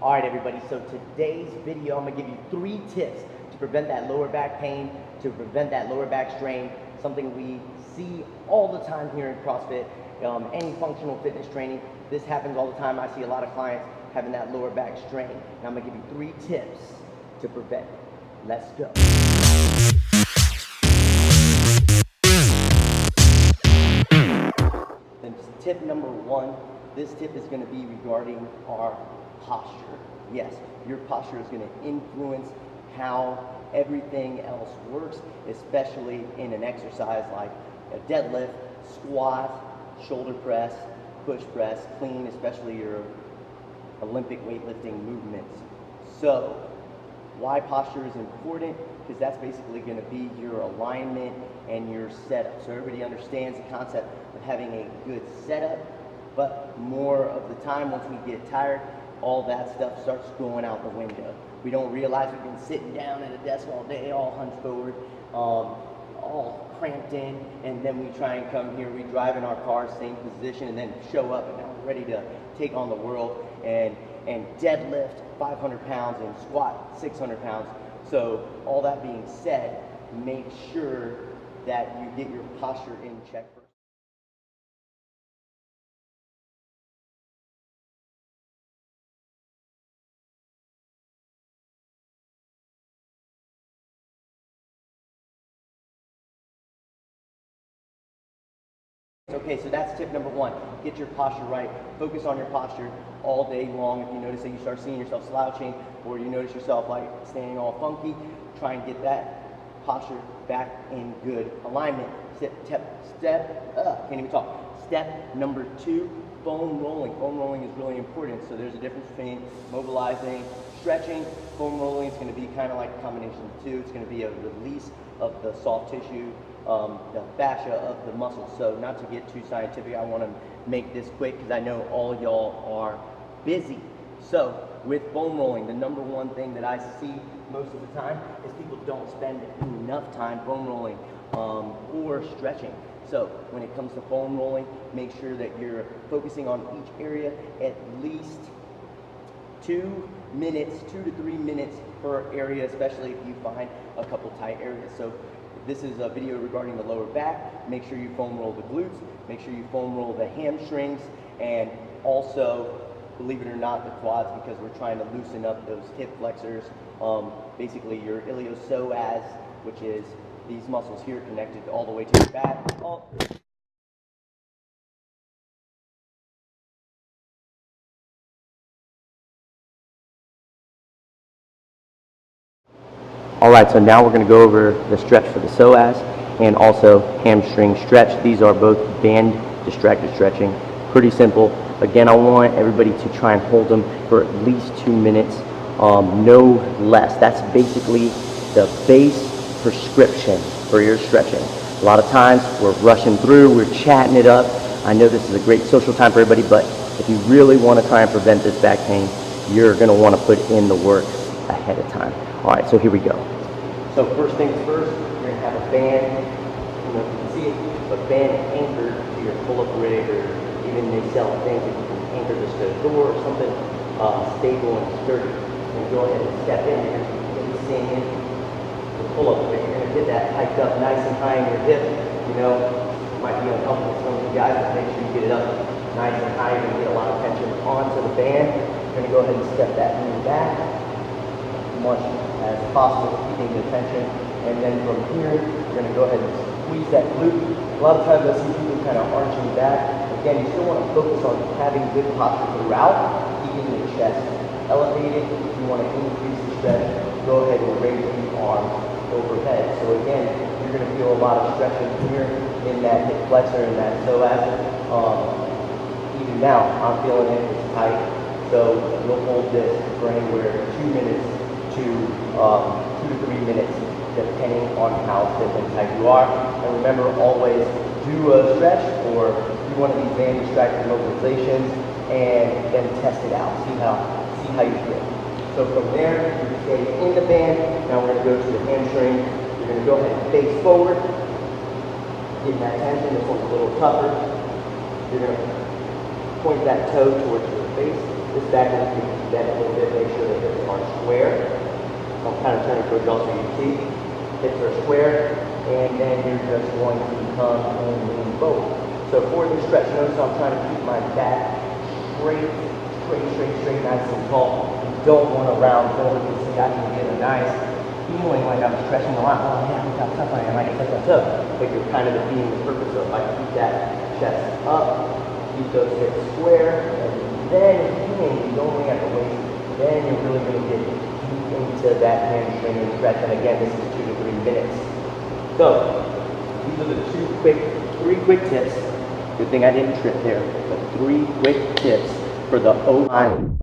All right, everybody, so today's video, I'm gonna give you 3 tips to prevent that lower back pain, to prevent that lower back strain, something we see all the time here in CrossFit, any functional fitness training. This happens all the time. I see a lot of clients having that lower back strain. And I'm gonna give you 3 tips to prevent it. Let's go. Then tip number 1, this tip is gonna be regarding our posture. Yes, your posture is going to influence how everything else works, especially in an exercise like a deadlift, squat, shoulder press, push press, clean, especially your Olympic weightlifting movements. So, why posture is important? Because that's basically going to be your alignment and your setup. So everybody understands the concept of having a good setup, but more of the time, once we get tired, all that stuff starts going out the window. We don't realize we've been sitting down at a desk all day, all hunched forward, all cramped in, and then we try and come here, we drive in our car, same position, and then show up and now we're ready to take on the world and deadlift 500 pounds and squat 600 pounds. So all that being said, make sure that you get your posture in check first. Okay, so that's tip number 1. Get your posture right. Focus on your posture all day long. If you notice that you start seeing yourself slouching or you notice yourself like standing all funky, try and get that posture back in good alignment. Can't even talk. Step number 2, foam rolling. Foam rolling is really important. So there's a difference between mobilizing, stretching. Foam rolling is going to be kind of like a combination of the two. It's going to be a release of the soft tissue, the fascia of the muscle. So not to get too scientific, I want to make this quick because I know all y'all are busy. So with foam rolling, the number 1 thing that I see most of the time is people don't spend enough time foam rolling or stretching. So when it comes to foam rolling, make sure that you're focusing on each area at least 2 to 3 minutes per area, especially if you find a couple tight areas. So this is a video regarding the lower back. Make sure you foam roll the glutes, make sure you foam roll the hamstrings, and also, believe it or not, the quads, because we're trying to loosen up those hip flexors. Basically your iliopsoas, which is these muscles here connected all the way to your back. Alright, so now we're going to go over the stretch for the psoas and also hamstring stretch. These are both band distracted stretching. Pretty simple. Again, I want everybody to try and hold them for at least 2 minutes, no less. That's basically the base prescription for your stretching. A lot of times we're rushing through, we're chatting it up. I know this is a great social time for everybody, but if you really want to try and prevent this back pain, you're going to want to put in the work ahead of time. All right, so here we go. So first things first, you're going to have a band, you can see it, a band anchored to your pull-up rig, or even they sell things that you can anchor this to a door or something stable and sturdy. And go ahead and step in here, and sing in the pull-up rig. You're going to get that hiked up nice and high in your hip. You know, it might be uncomfortable for some of you guys, but make sure you get it up nice and high. You're going to get a lot of tension onto the band. You're going to go ahead and step that knee back much as possible, keeping the tension, and then from here, you're going to go ahead and squeeze that glute. A lot of times I see people kind of arching back. Again, you still want to focus on having good posture throughout, keeping the chest elevated. If you want to increase the stretch, go ahead and raise the arms overhead. So again, you're going to feel a lot of stretching here in that hip flexor and that psoas. Even now, I'm feeling it, it's tight. So you'll hold this for anywhere 2 minutes to 2 to 3 minutes, depending on how stiff and tight you are. And remember, always do a stretch or do one of these band distracted mobilizations and then test it out. See how you feel. So from there, you stay in the band. Now we're going to go to the hamstring. You're going to go ahead and face forward. Get that tension. This one's a little tougher. You're going to point that toe towards your face. This back leg can bend a little bit, square. I'll kind of turn it towards y'all so you see. Hips are square, and then you're just going to come and lean forward. So for the stretch, notice I'm trying to keep my back straight, nice and tall. You don't want to round forward. You see I can get a nice feeling like I'm stretching a lot. Oh man, look how tough I am. I can touch my toe. But you're kind of defeating the purpose of like keep that chest up, keep those hips square, and then you don't lean at the waist. Then you're really going to get deep into that hamstring and stretch. And again, this is 2 to 3 minutes. So these are the 3 quick tips. Good thing I didn't trip there, but 3 quick tips for the O.